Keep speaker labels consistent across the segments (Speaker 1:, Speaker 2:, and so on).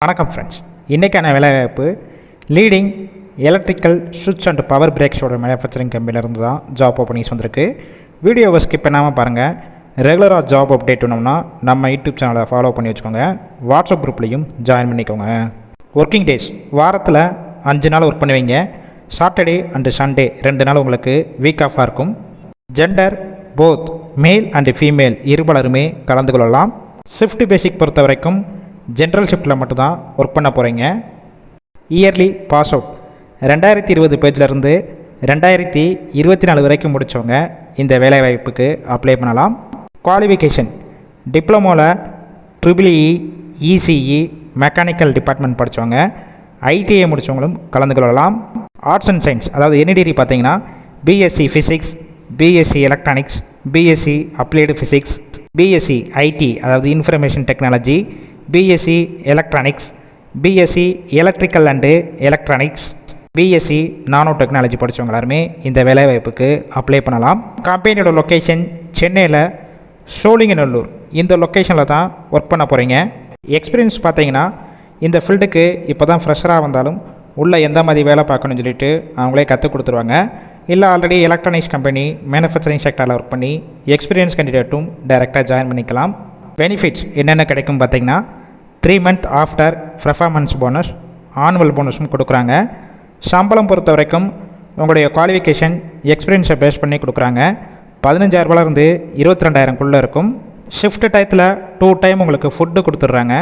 Speaker 1: வணக்கம் ஃப்ரெண்ட்ஸ், இன்றைக்கான வேலைவாய்ப்பு லீடிங் எலக்ட்ரிக்கல் சுவிட்ச் அண்ட் பவர் பிரேக்ஸோட மேனுஃபேக்சரிங் கம்பெனிலேருந்து தான் ஜாப் ஓப்பனிங்ஸ் வந்திருக்கு. வீடியோவை ஸ்கிப் பண்ணாமல் பாருங்கள். ரெகுலராக ஜாப் அப்டேட் வேணும்னா நம்ம யூடியூப் சேனலை ஃபாலோ பண்ணி வச்சுக்கோங்க. வாட்ஸ்அப் குரூப்லேயும் ஜாயின் பண்ணிக்கோங்க. ஒர்க்கிங் டேஸ் வாரத்தில் 5 நாள் ஒர்க் பண்ணுவீங்க. சாட்டர்டே அண்டு சண்டே 2 நாள் உங்களுக்கு வீக் ஆஃபாக இருக்கும். Gender both male and female இருபலருமே கலந்து கொள்ளலாம். ஷிஃப்ட் பேசிக் பொறுத்த வரைக்கும் ஜென்ரல் ஷிஃப்ட்டில் மட்டும்தான் ஒர்க் பண்ண போகிறீங்க. இயர்லி பாஸ் அவுட் 2020 பேஜ்லேருந்து 2024 வரைக்கும் முடித்தவங்க இந்த வேலைவாய்ப்புக்கு அப்ளை பண்ணலாம். குவாலிஃபிகேஷன் டிப்ளமோவில் EEE, ECE, மெக்கானிக்கல் டிபார்ட்மெண்ட் படித்தவங்க, ITI முடித்தவங்களும் கலந்து கொள்ளலாம். ஆர்ட்ஸ் அண்ட் சயின்ஸ் அதாவது என்ன டிகிரி பார்த்தீங்கன்னா BSc physics, BSc electronics, BSc applied physics, BSc IT அதாவது information technology, BSc electronics, BSc electrical and electronics, BSc nano technology படித்தவங்க எல்லாருமே இந்த வேலைவாய்ப்புக்கு அப்ளை பண்ணலாம். கம்பெனியோட லொக்கேஷன் சென்னையில் சோழிங்கநல்லூர் இந்த லொக்கேஷனில் தான் ஒர்க் பண்ண போகிறீங்க. எக்ஸ்பீரியன்ஸ் பார்த்தீங்கன்னா இந்த ஃபீல்டுக்கு இப்போ தான் ஃப்ரெஷராக வந்தாலும் உள்ளே எந்த மாதிரி வேலை பார்க்கணும்னு சொல்லிட்டு அவங்களே கற்றுக் கொடுத்துருவாங்க. இல்லை ஆல்ரெடி எலக்ட்ரானிக்ஸ் கம்பெனி மேனுஃபேக்சரிங் செக்டரில் ஒர்க் பண்ணி எக்ஸ்பீரியன்ஸ் கேண்டிடேட்டும் டைரெக்டாக ஜாயின் பண்ணிக்கலாம். பெனிஃபிட்ஸ் என்னென்ன கிடைக்கும் பார்த்தீங்கன்னா 3 month after performance bonus, annual போனஸும் கொடுக்குறாங்க. சம்பளம் பொறுத்த வரைக்கும் உங்களுடைய குவாலிஃபிகேஷன் எக்ஸ்பீரியன்ஸை பேஸ் பண்ணி கொடுக்குறாங்க. 15,000 22,000 இருக்கும். ஷிஃப்ட் டயத்தில் 2 டைம் உங்களுக்கு ஃபுட்டு கொடுத்துட்றாங்க.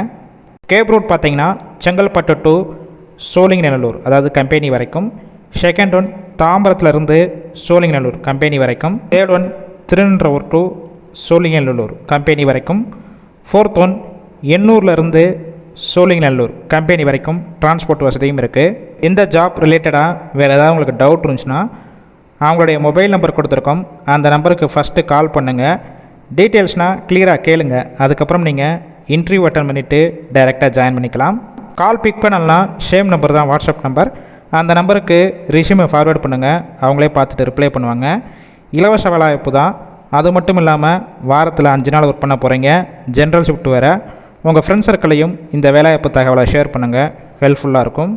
Speaker 1: கேப் ரூட் பார்த்தீங்கன்னா செங்கல்பட்டு டு சோழிங்கநல்லூர் அதாவது கம்பெனி வரைக்கும். செகண்ட் ஒன் தாம்பரத்துலேருந்து சோழிங்கநல்லூர் கம்பெனி வரைக்கும். Third one Thiruninravur to Sholinganallur company வரைக்கும். ஃபோர்த் ஒன் எண்ணூர்லேருந்து சோழிங்கநல்லூர் கம்பெனி வரைக்கும் டிரான்ஸ்போர்ட் வசதியும் இருக்குது. இந்த ஜாப் ரிலேட்டடாக வேறு ஏதாவது உங்களுக்கு டவுட் இருந்துச்சுன்னா அவங்களுடைய மொபைல் நம்பர் கொடுத்துருக்கோம். அந்த நம்பருக்கு ஃபஸ்ட்டு கால் பண்ணுங்கள். டீட்டெயில்ஸ்னால் கிளியராக கேளுங்க. அதுக்கப்புறம் நீங்கள் இன்டர்வியூ அட்டன் பண்ணிவிட்டு டைரெக்டாக ஜாயின் பண்ணிக்கலாம். கால் பிக் பண்ணலாம் சேம் நம்பர் தான் வாட்ஸ்அப் நம்பர். அந்த நம்பருக்கு ரெஸ்யூமை ஃபார்வேர்ட் பண்ணுங்கள். அவங்களே பார்த்துட்டு ரிப்ளை பண்ணுவாங்க. இலவச வேலைவாய்ப்பு தான். அது மட்டும் இல்லாமல் வாரத்தில் 5 நாள் ஒர்க் பண்ண போகிறீங்க. ஜென்ரல் ஷிஃப்ட் வேறு. உங்கள் ஃப்ரெண்ட்ஸ் சர்க்கிளையும் இந்த வேலைவாய்ப்பு தகவலை ஷேர் பண்ணுங்கள். ஹெல்ப்ஃபுல்லாக இருக்கும்.